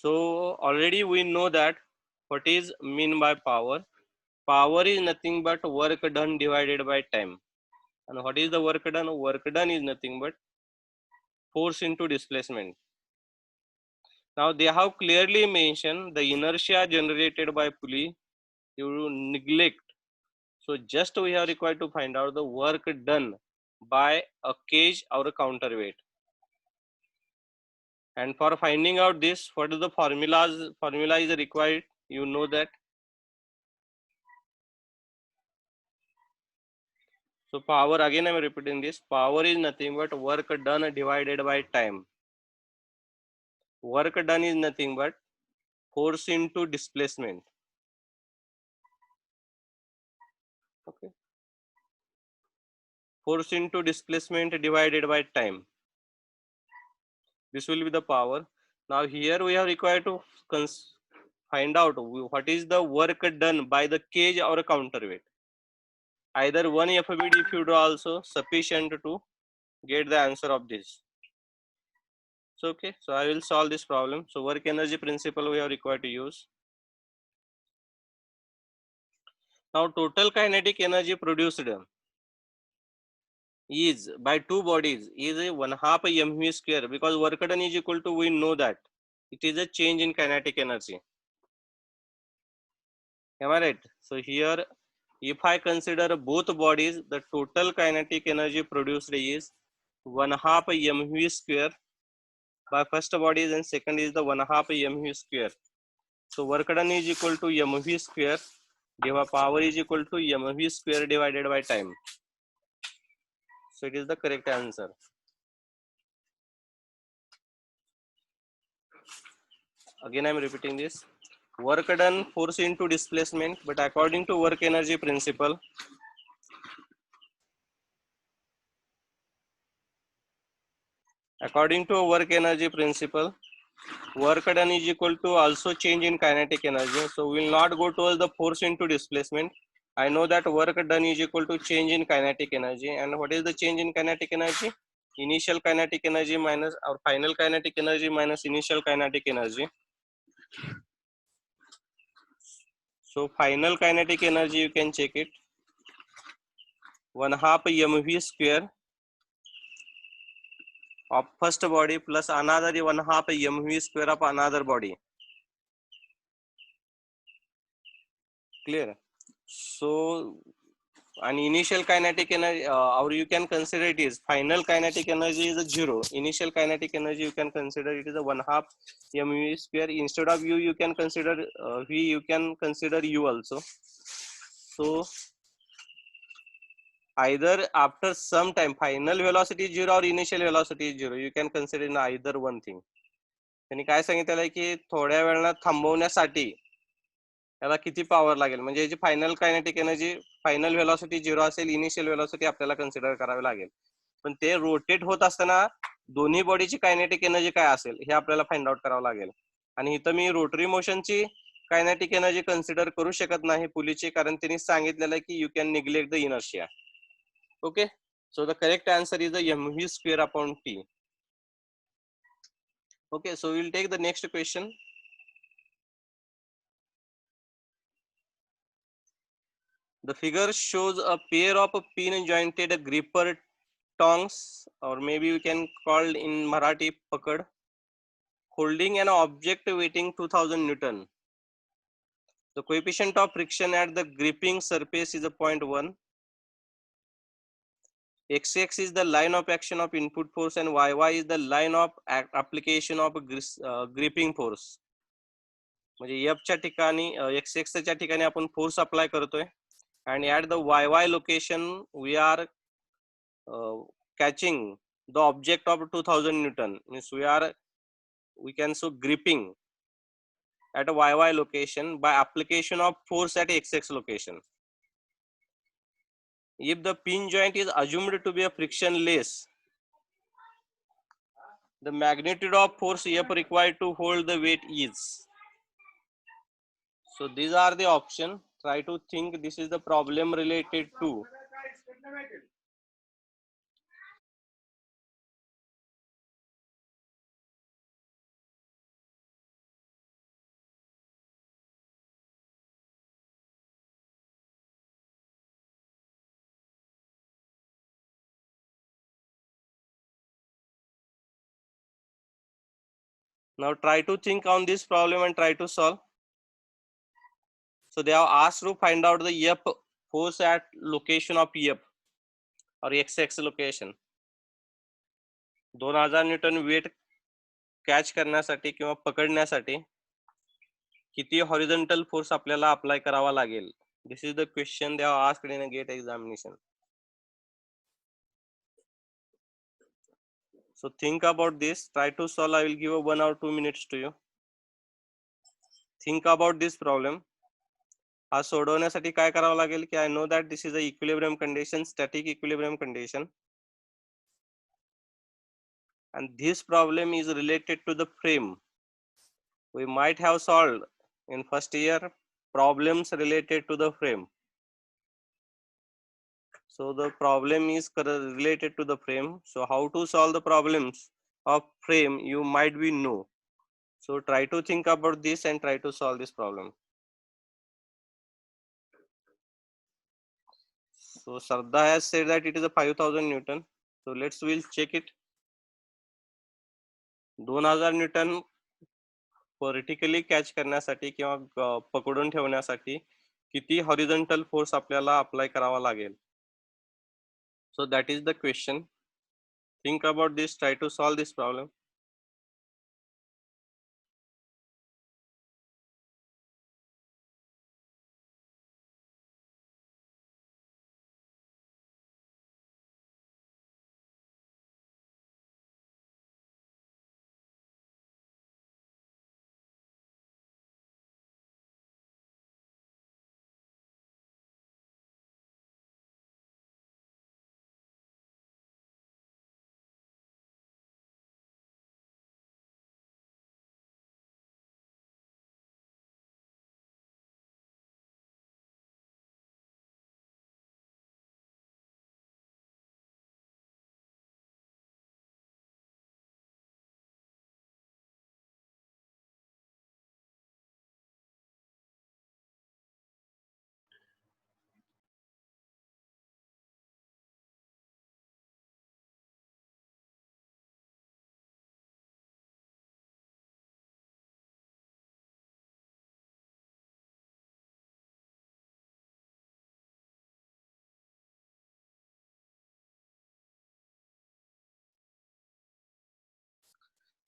So already we know that what is mean by power. Power is nothing but work done divided by time. And what is the work done? Work done is nothing but force into displacement. Now they have clearly mentioned the inertia generated by pulley you neglect. So just we have required to find out the work done by a cage or a counterweight. And for finding out this, what is the formula is required? You know that. So power, again I am repeating this, power is nothing but work done divided by time. Work done is nothing but force into displacement. Okay. Force into displacement divided by time. This will be the power. Now here we are required to find out what is the work done by the cage or a counterweight. Either one FBD if you do also sufficient to get the answer of this. So okay, so I will solve this problem. So work energy principle we are required to use. Now total kinetic energy produced is by two bodies is a 1/2 mv square, because work done is equal to, we know that it is a change in kinetic energy. Am I right? So here if I consider both bodies, the total kinetic energy produced is 1/2 mv square by first body, and second is the 1/2 mv square. So work done is equal to mv square, power is equal to mv square divided by time. So it is the correct answer. Again I am repeating this. Work done force into displacement, but according to work energy principle, work done is equal to also change in kinetic energy. So we will not go towards the force into displacement. I know that work done is equal to change in kinetic energy. And what is the change in kinetic energy? Initial kinetic energy minus our final kinetic energy minus initial kinetic energy. So final kinetic energy, you can check it, 1/2 mv square of first body plus another 1/2 mv square of another body. Clear? So an initial kinetic energy, or you can consider it is final kinetic energy is a 0. Initial kinetic energy you can consider it is a 1/2 mv square. Instead of u, you can consider v. You can consider u also. So either after some time final velocity is 0 or initial velocity is 0. You can consider in either one thing. त्यांनी काय सांगितलेलं आहे की थोड्या वेळाला थांबवण्यासाठी याला किती power लागेल, म्हणजे याची final kinetic energy, final velocity 0 असेल, इनिशियल व्हेलॉसिटी आपल्याला कन्सिडर करावी लागेल. पण ते रोटेट होत असताना दोन्ही बॉडीची कायनेटिक एनर्जी काय असेल हे आपल्याला फाइंड आउट करावं लागेल. आणि इथं मी रोटरी मोशनची कायनेटिक एनर्जी कन्सिडर करू शकत नाही पुलीची, कारण त्यांनी सांगितलेलं आहे की you can neglect the inertia. Okay, so the correct answer is the mv square upon t. Okay, so we'll take the next question. The figure shows a pair of pin jointed gripper tongs, or maybe we can call in Marathi pakad, holding an object weighing 2000 Newton. The coefficient of friction at the gripping surface is a 0.1. X is the line of action of input force and Y is the line of application of gripping force. म्हणजे F च्या ठिकाणी X च्या ठिकाणी आपण force apply करतोय, and at the Y location we are catching the object of 2000 Newton. Means we can so gripping at a Y location by application of force at XX location. If the pin joint is assumed to be a frictionless, the magnitude of force F required to hold the weight is. So these are the options. Try to think this is the problem related to. Now try to think on this problem and try to solve. So they have asked to find out the F force at location of F or XX location. 2000 Newton wait catch करण्यासाठी किंवा पकडण्यासाठी किती horizontal force आपल्याला apply करावा लागेल. This is the question they have asked in a GATE examination. So think about this, try to solve. I will give a 1 or 2 minutes to you. Think about this problem. हा सोडवण्यासाठी काय करावं लागेल की I know that this is a equilibrium condition, static equilibrium condition, and this problem is related to the frame. We might have solved in first year problems related to the frame. So the problem is related to the frame. So how to solve the problems of frame you might be know. So try to think about this and try to solve this problem. So Shraddha has said that it is a 5000 Newton. So we'll check it. 2000 Newton vertically catch करण्यासाठी किंवा पकडून ठेवण्यासाठी किती horizontal force आपल्याला apply करावा लागेल. So that is the question. Think about this, try to solve this problem.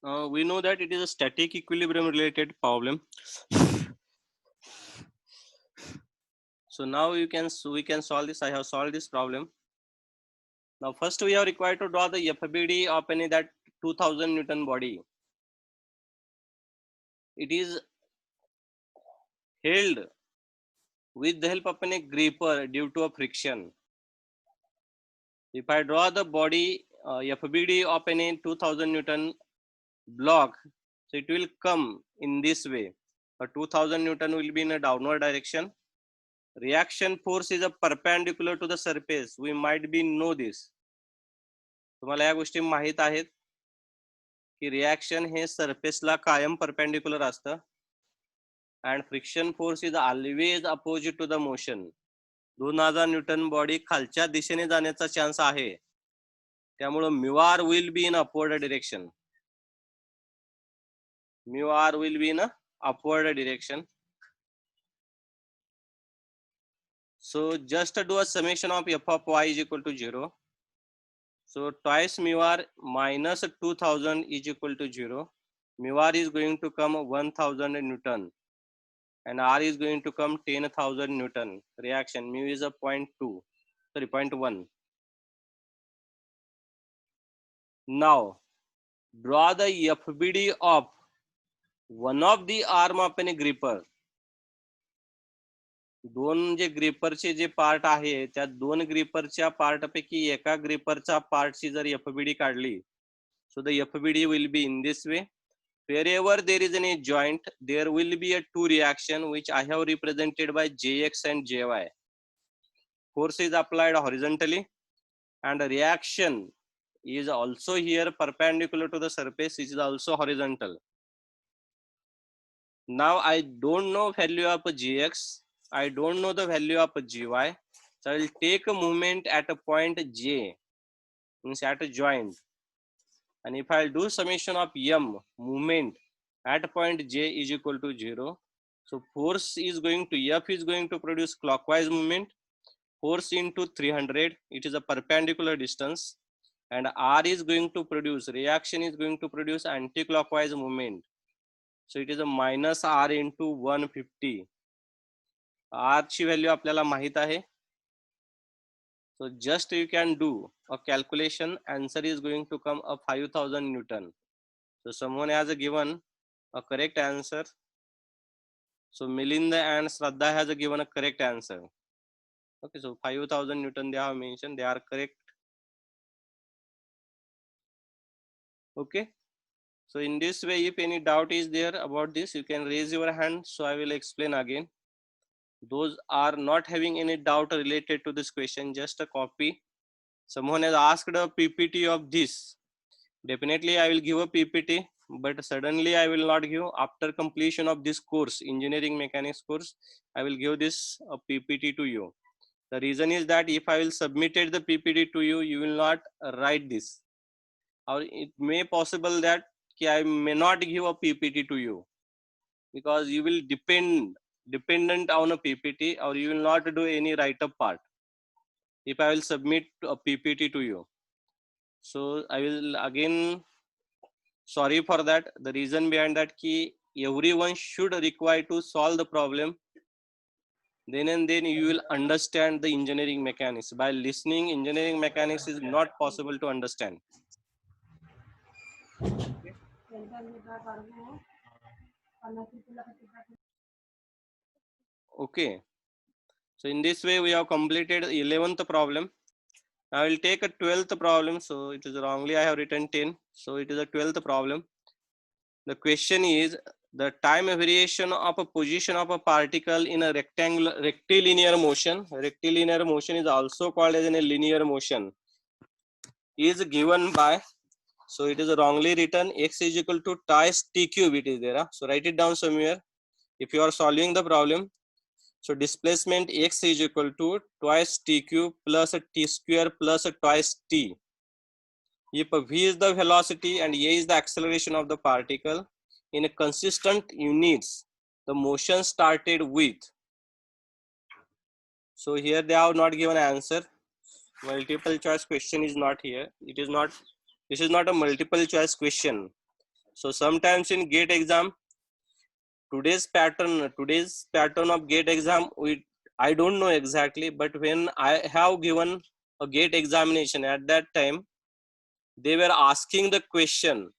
We know that it is a static equilibrium related problem. So now we can solve this. I have solved this problem. Now first we are required to draw the FBD of that 2000 Newton body. It is held with the help of a gripper due to a friction. If I draw the body FBD of a 2000 Newton block, so it will come in this way. A 2000 Newton will be in a downward direction. Reaction force is a perpendicular to the surface. We might be know this. तुम्हाला या गोष्टी माहित आहेत की reaction हे सरफेसला कायम perpendicular असतं. and friction force is always opposite to the motion. 2000 Newton body खालच्या दिशेने जाण्याचा चान्स आहे, त्यामुळे mu r will be in upward direction. Mu r will be in a upward direction. So just do a summation of f of y is equal to 0. So twice mu r minus 2000 is equal to 0. Mu r is going to come 1000 Newton and r is going to come 10,000 Newton. Reaction mu is a 0.1. Now draw the FBD of one of the arm of a gripper. दोन जे ग्रिपरचे जे part आहे त्या दोन ग्रिपरच्या part पैकी एका ग्रिपरचा पार्टची जर FBD काढली, so the FBD will be in this way. Wherever there is any joint, there will be a two reaction which I have represented by Jx and Jy. Force is applied horizontally and the reaction is also here perpendicular to the surface, which is also horizontal. Now I don't know value of Gx, I don't know the value of Gy, so I will take a movement at a point J, means at a joint, and if I do summation of m movement at point J is equal to 0. So force is going to, F is going to produce clockwise movement. Force into 300, it is a perpendicular distance. And R is going to produce, reaction is going to produce anti-clockwise movement. So it is a minus R into 150. R ची value आपल्याला माहित आहे. So just you can do a calculation, answer is going to come a 5000 Newton. So someone has given a correct answer. So Milinda and Shraddha has given a correct answer. Okay, so 5000 Newton they have mentioned, they are correct. Okay, so in this way, if any doubt is there about this, you can raise your hand. So I will explain again. Those are not having any doubt related to this question, just a copy. Someone has asked a PPT of this. Definitely I will give a PPT, but suddenly I will not give. After completion of this course, engineering mechanics course, I will give this a PPT to you. The reason is that if I will submit the PPT to you, you will not write this. Or it may possible that I may not give a PPT to you, because you will dependent on a PPT, or you will not do any write-up part if I will submit a PPT to you. So I will again sorry for that. The reason behind that everyone should require to solve the problem. Then and then you will understand the engineering mechanics. By listening, engineering mechanics is not possible to understand. Okay. So in this way, we have completed 11th problem. Now I will take a 12th problem. So it is wrongly I have written 10. So it is a 12th problem. The question is the time variation of a position of a particle in a rectilinear motion. Rectilinear motion is also called as a linear motion. Is given by, so it is wrongly written, x is equal to twice t cube. It is there. So write it down somewhere if you are solving the problem. So displacement x is equal to twice t cube plus a t square plus a twice t. If v is the velocity and a is the acceleration of the particle in a consistent units, the motion started with. So here they have not given answer. Multiple choice question is not here. It is not. This is not a multiple choice question. So sometimes in GATE exam, today's pattern of GATE exam, I don't know exactly, but when I have given a GATE examination at that time, they were asking the question.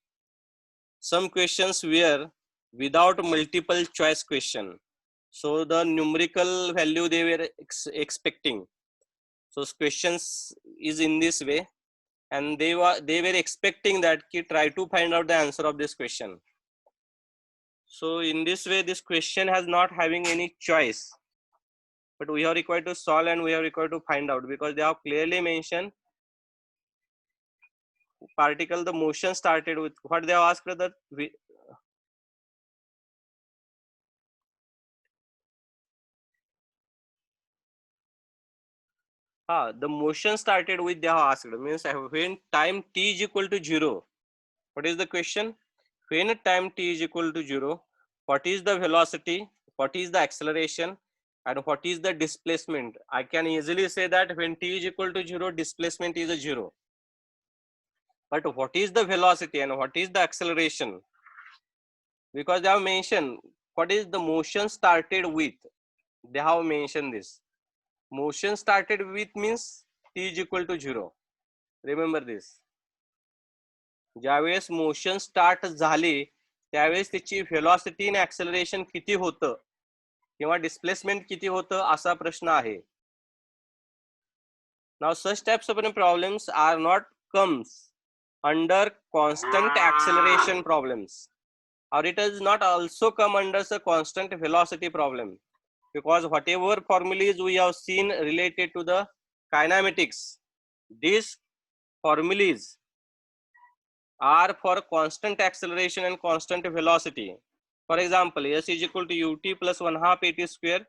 Some questions were without multiple choice question. So the numerical value they were expecting. So questions is in this way, and they were expecting that try to find out the answer of this question. So in this way, this question has not having any choice, but we are required to solve and we are required to find out, because they have clearly mentioned particle, the motion started with what they have asked, that the motion started with, they have asked, means when time t is equal to 0. What is the question? When time t is equal to 0, what is the velocity, what is the acceleration, and what is the displacement? I can easily say that when t is equal to 0, displacement is a 0. But what is the velocity and what is the acceleration? Because they have mentioned what is the motion started with. They have mentioned this. Motion started with means t is equal to 0. Remember this. ज्यावेळेस motion start झाले त्यावेळेस त्याची velocity आणि acceleration किती होतं किंवा displacement किती होतं असा प्रश्न आहे. Now such types of problems are not comes under constant acceleration problems, or it does not also come under a constant velocity problem, because whatever formulas we have seen related to the kinematics, these formulas are for constant acceleration and constant velocity. For example, s is equal to ut plus 1/2 at square,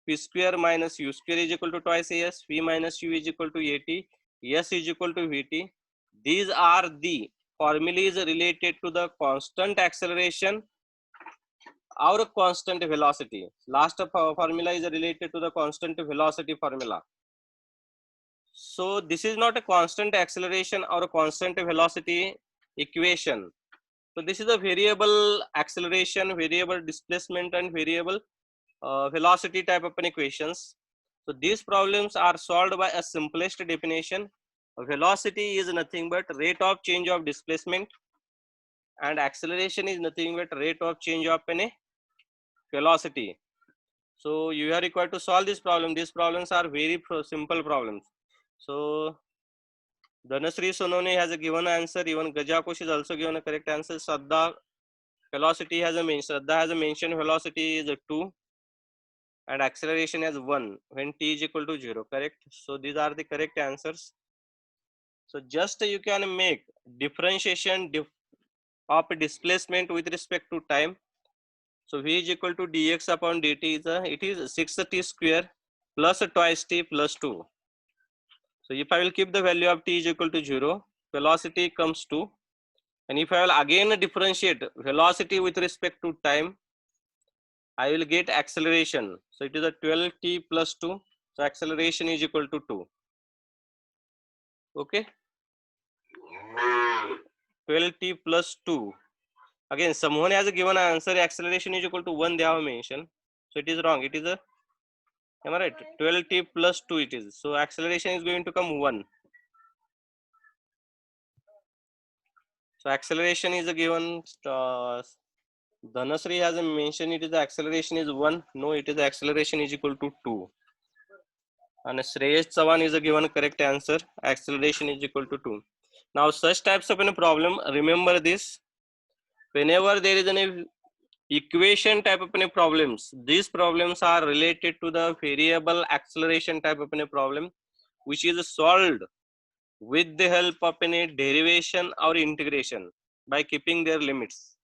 p square minus u square is equal to twice as, v minus u is equal to at, s is equal to vt. These are the formulas related to the constant acceleration or constant velocity. Last formula is related to the constant velocity formula. So this is not a constant acceleration or a constant velocity equation. So this is a variable acceleration, variable displacement, and variable velocity type of an equations. So these problems are solved by a simplest definition. Velocity is nothing but rate of change of displacement, and acceleration is nothing but rate of change of any velocity. So you are required to solve this problem. These problems are very simple problems. So Dhanasri Sonone has a given answer. Even Gajakosh is also given a correct answer. Shraddha velocity has a mentioned velocity is a 2 and acceleration as 1 when t is equal to 0. Correct. So these are the correct answers. So just you can make differentiation of displacement with respect to time. So v is equal to dx upon dt it is 6t square plus twice t plus 2. So if I will keep the value of t is equal to 0, velocity comes 2. And if I will again differentiate velocity with respect to time, I will get acceleration. So it is a 12t plus 2. So acceleration is equal to 2. Okay. 12t plus 2. Again, someone has given an answer. Acceleration is equal to 1. They have mentioned. So it is wrong. It is a, am I right? 12t plus 2 it is. So acceleration is going to come 1. So acceleration is a given. Dhanasri has mentioned it is the acceleration is 1. No, it is the acceleration is equal to 2. And Shreyesh Chavan is a given correct answer. Acceleration is equal to 2. Now such types of a problem, remember this. Whenever there is an equation type of a problems, these problems are related to the variable acceleration type of a problem, which is solved with the help of any derivation or integration by keeping their limits.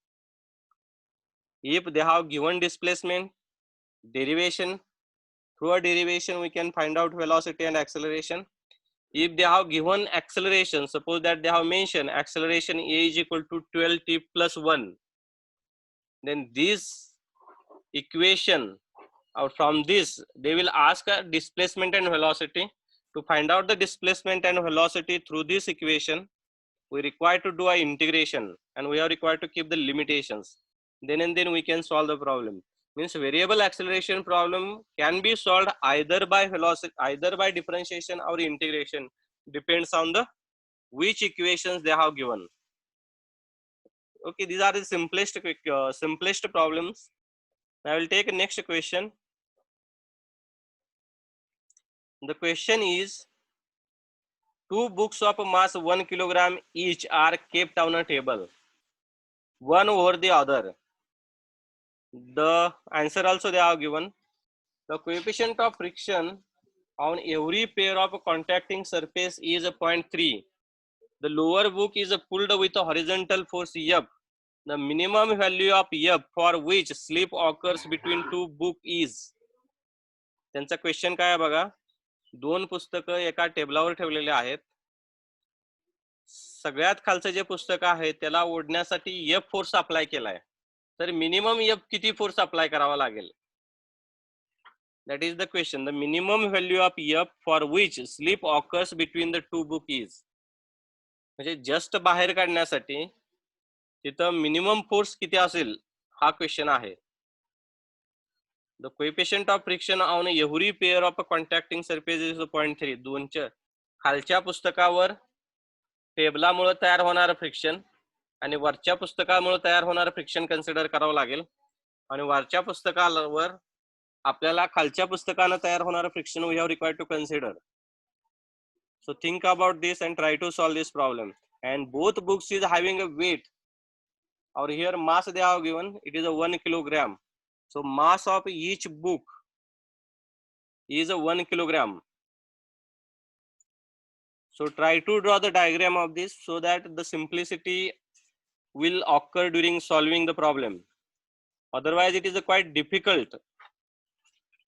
If they have given displacement, derivation, through a derivation we can find out velocity and acceleration. If they have given acceleration, suppose that they have mentioned acceleration a is equal to 12t plus 1, then this equation or from this they will ask a displacement and velocity. To find out the displacement and velocity through this equation, we require to do a integration and we are required to keep the limitations. Then and then we can solve the problem. Means variable acceleration problem can be solved either by velocity, either by differentiation or integration, depends on the which equations they have given. Okay, these are the simplest problems. I will take next question. The question is, two books of mass 1 kilogram each are kept on a table, one over the other. The answer also they have given. The coefficient of friction on every pair of contacting surface is a 0.3. The lower book is pulled with a horizontal force F. The minimum value of F for which slip occurs between two book is. त्यांचा question काय आहे बघा. दोन पुस्तकं एका टेबलावर ठेवलेले आहेत. सगळ्यात खालचं जे पुस्तक आहे त्याला ओढण्यासाठी एफ फोर्स अप्लाय केलाय. तर मिनिमम एफ किती फोर्स अप्लाय करावा लागेल? That is the question. The minimum value of F for which slip occurs between the two book is. म्हणजे जस्ट बाहेर काढण्यासाठी तिथं मिनिमम फोर्स किती असेल हा क्वेश्चन आहे. The coefficient of friction on every pair of contacting surface is 0.3. दोनच्या खालच्या पुस्तकावर टेबलामुळे तयार होणार फ्रिक्शन आणि वरच्या पुस्तकामुळे तयार होणार फ्रिक्शन कन्सिडर करावं लागेल. आणि वरच्या पुस्तकावर आपल्याला खालच्या पुस्तकाने तयार होणार friction we have required to consider. So think about this and try to solve this problem. And both books is having a weight. Or here mass they have given, it is a 1 kilogram. So mass of each book is a 1 kilogram. So try to draw the diagram of this so that the simplicity will occur during solving the problem. Otherwise it is quite difficult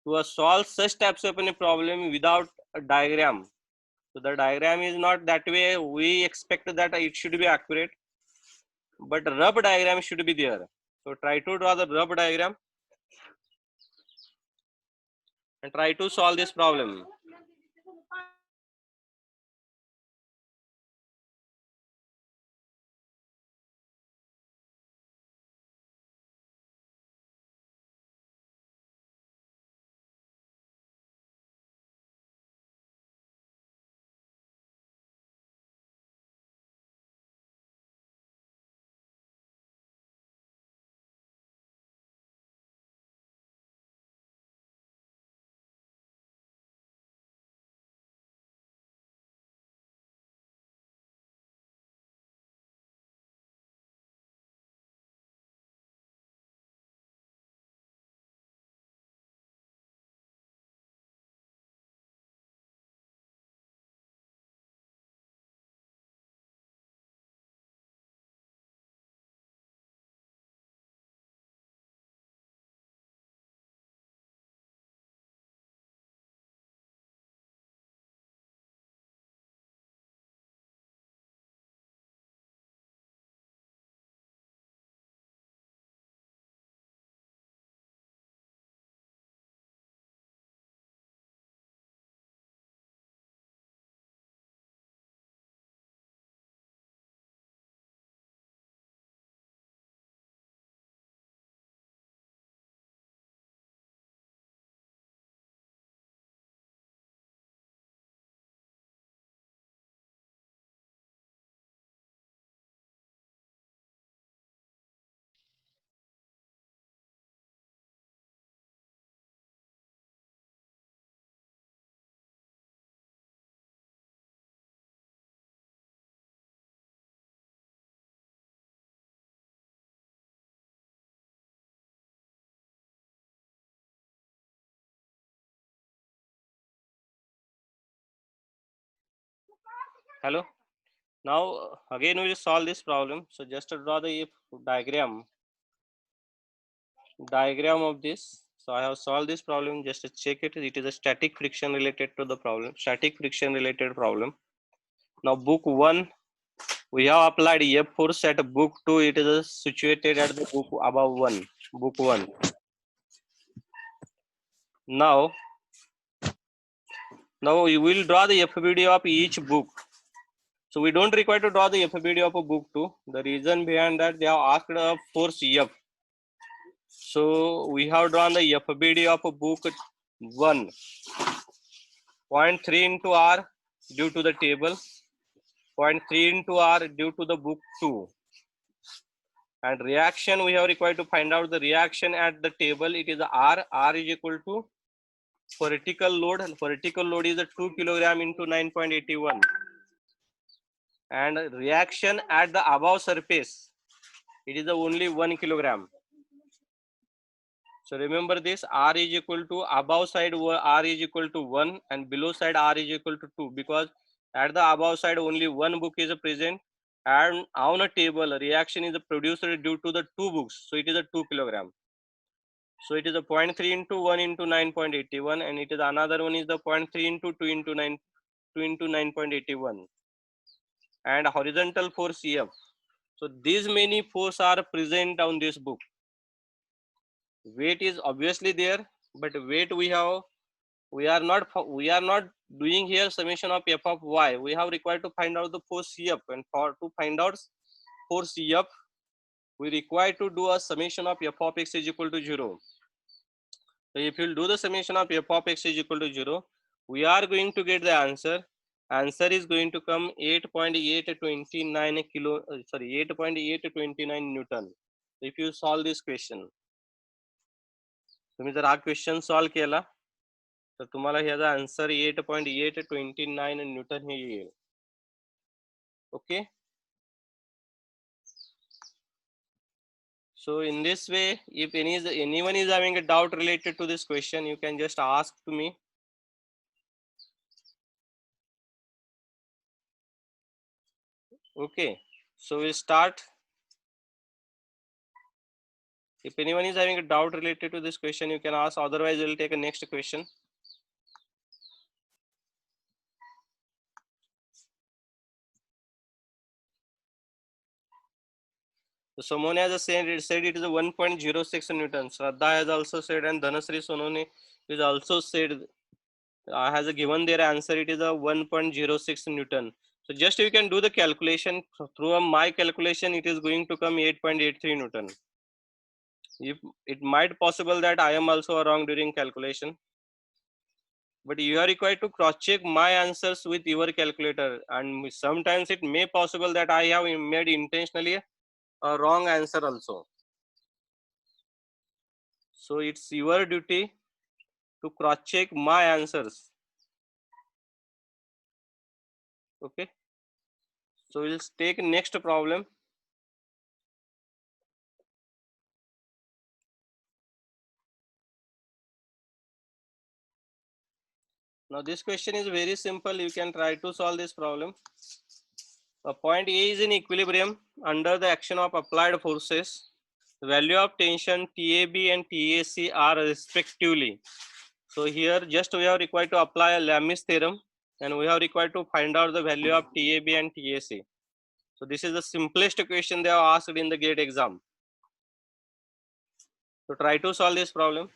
to solve such types of a problem without a diagram. So the diagram is not that way. We expect that it should be accurate, but rough diagram should be there. So try to draw the rough diagram and try to solve this problem. Hello. Now again we will solve this problem. So just to draw the diagram of this. So I have solved this problem. Just to check it. It is a static friction related to the problem. Static friction related problem. Now book 1 we have applied F force at book 2. It is situated at the book above 1. Book 1. Now we will draw the FBD of each book. So we don't require to draw the FBD of a book 2. The reason behind that, they have asked a force F. So we have drawn the FBD of a book 1. 0.3 into R due to the table. 0.3 into R due to the book 2. And reaction, we have required to find out the reaction at the table. It is R. R is equal to vertical load. Vertical load is a 2 kilogram into 9.81. And reaction at the above surface, it is only 1 kilogram. So remember this, R is equal to above side R is equal to 1 and below side R is equal to 2, because at the above side only one book is present and on a table reaction is produced due to the two books. So it is a 2 kilogram. So it is a 0.3 into 1 into 9.81 and it is another one is the 0.3 into 2 into 9.81 and horizontal force F. So these many forces are present on this book. Weight is obviously there, but weight we are not doing here summation of F of y. We have required to find out the force F, and to find out force F, we require to do a summation of F of x is equal to 0. So if you do the summation of F of x is equal to 0, we are going to get the answer. Answer is going to come 8.829 Newton. If you solve this question, तुम्ही जर हा question solve केला तर तुम्हाला ह्याचा answer 8.829 Newton हे येईल. Okay. So in this way, if anyone is having a doubt related to this question, you can just ask to me. Okay, so we start. If anyone is having a doubt related to this question, you can ask. Otherwise, we'll take a next question. So someone has said it is a 1.06 Newton. Shraddha has also said, and Dhanasri Sononi is also said, has given their answer. It is a 1.06 Newton. So just you can do the calculation through my calculation. It is going to come 8.83 Newton. If it might possible that I am also wrong during calculation, but you are required to cross check my answers with your calculator, and sometimes it may possible that I have made intentionally a wrong answer also. So it's your duty to cross check my answers. Okay, so we'll take next problem. Now this question is very simple. You can try to solve this problem. A point A is in equilibrium under the action of applied forces. The value of tension TAB and TAC are respectively. So here just we are required to apply a Lami's theorem, and we are required to find out the value of TAB and TAC. So this is the simplest question they have asked in the GATE exam. So try to solve this problem.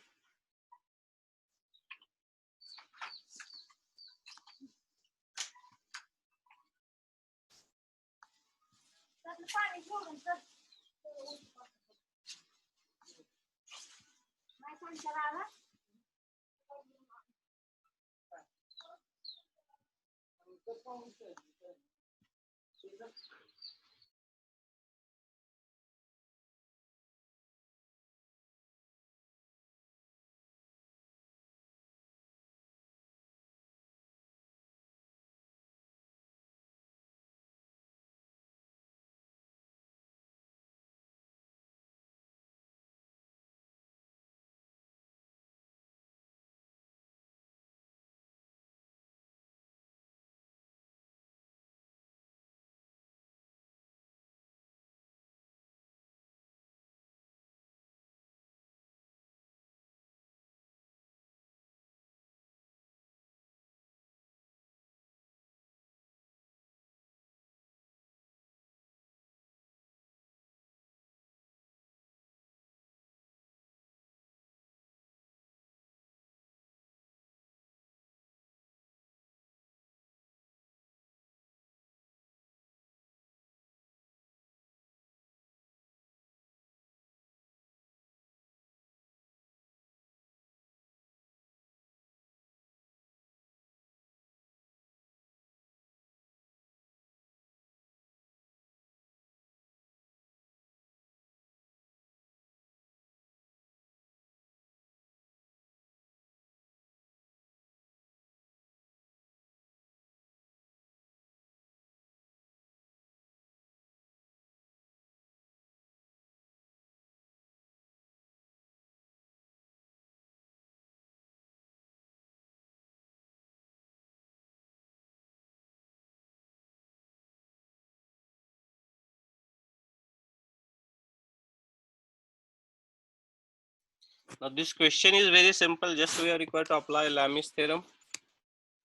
Now this question is very simple. Just we are required to apply Lami's theorem.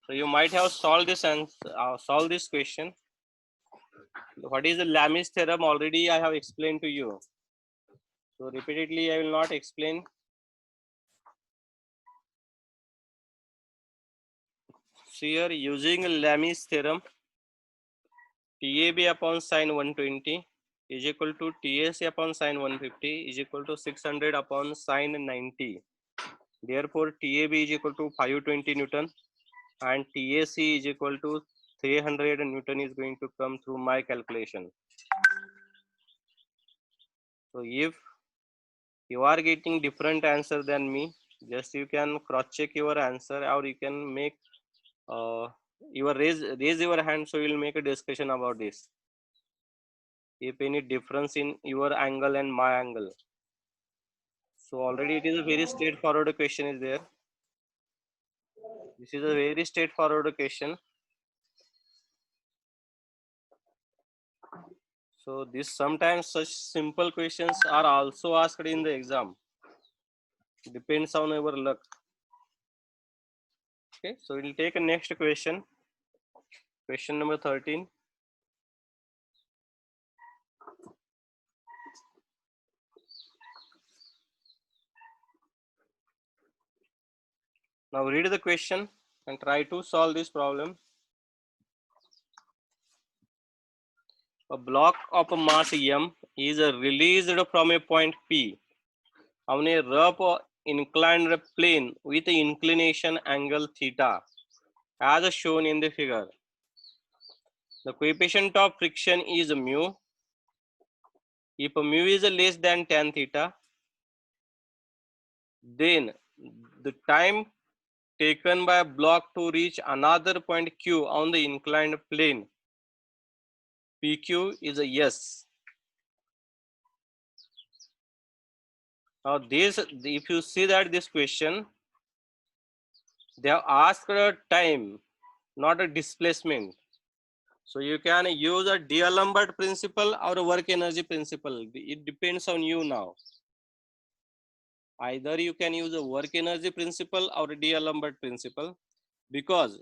So you might have solved this and solved this question. What is the Lami's theorem? Already I have explained to you. So repeatedly I will not explain. So here using Lami's theorem, TAB upon sine 120 is equal to TAC upon sine 150 is equal to 600 upon sine 90. Therefore TAB is equal to 520 Newton and TAC is equal to 300 Newton is going to come through my calculation. So if you are getting different answer than me, just you can cross check your answer, or you can make your raise your hand, so we will make a discussion about this. If any difference in your angle and my angle. So already it is a very straightforward question is there. This is a very straightforward question. So this sometimes such simple questions are also asked in the exam. Depends on our luck. Okay, so we'll take a next question. Question number 13. Now read the question and try to solve this problem. A block of mass m is released from a point P on a rough inclined plane with inclination angle theta as shown in the figure. The coefficient of friction is mu. If mu is less than tan theta, then the time taken by a block to reach another point Q on the inclined plane PQ is a S. Now this, if you see that this question, they have asked a time, not a displacement. So you can use a D'Alembert principle or a work energy principle. It depends on you now. Either you can use a work energy principle or a D'Alembert principle, because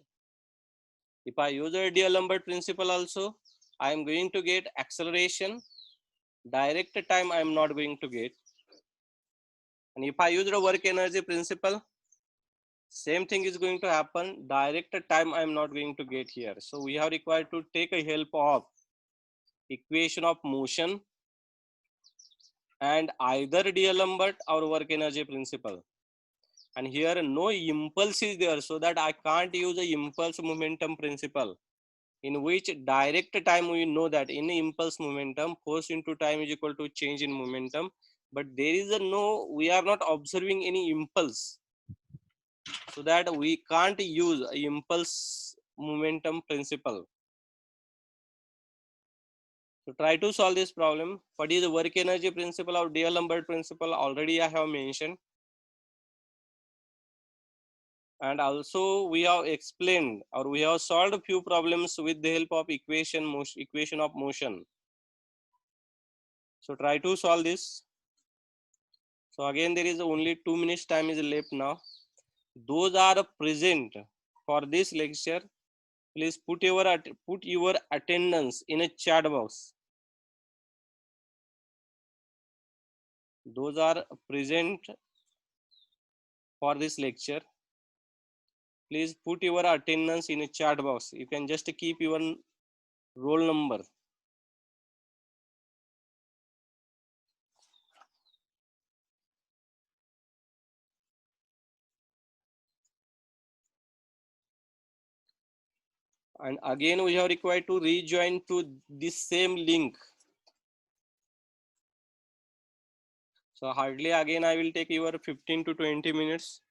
if I use a D'Alembert principle also, I am going to get acceleration. Direct time I am not going to get. And if I use the work energy principle, same thing is going to happen. Direct time I am not going to get here. So we are required to take a help of equation of motion and either D'Alembert or work energy principle. And here no impulse is there, so that I can't use the impulse momentum principle, in which direct time we know that in impulse momentum force into time is equal to change in momentum, but there is a no, we are not observing any impulse, so that we can't use impulse momentum principle. So try to solve this problem. What is the work energy principle or D'Alembert principle? Already I have mentioned. And also we have explained, or we have solved a few problems with the help of equation of motion. So try to solve this. So again, there is only 2 minutes time is left now. Those are present for this lecture. Please put your attendance in a chat box. Those are present for this lecture. Please put your attendance in a chat box. You can just keep your roll number. And again, we are required to rejoin to this same link. So hardly again, I will take your 15 to 20 minutes.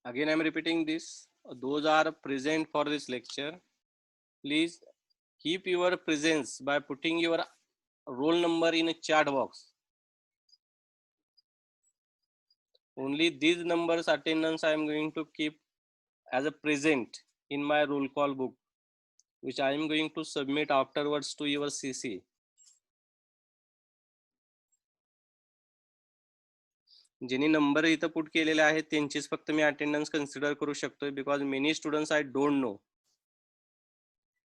Again, I'm repeating this. Those are present for this lecture. Please keep your presence by putting your roll number in a chat box. Only these numbers attendance I am going to keep as a present in my roll call book, which I am going to submit afterwards to your CC. ज्यांनी number इथं put केलेले आहेत त्यांचीच फक्त मी attendance consider करू शकतोय, because many students I don't know.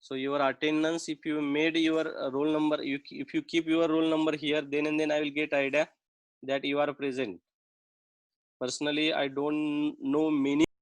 So your attendance, if you made your roll number, if you keep your roll number here, then and then I will get idea that you are present. Personally, I don't know many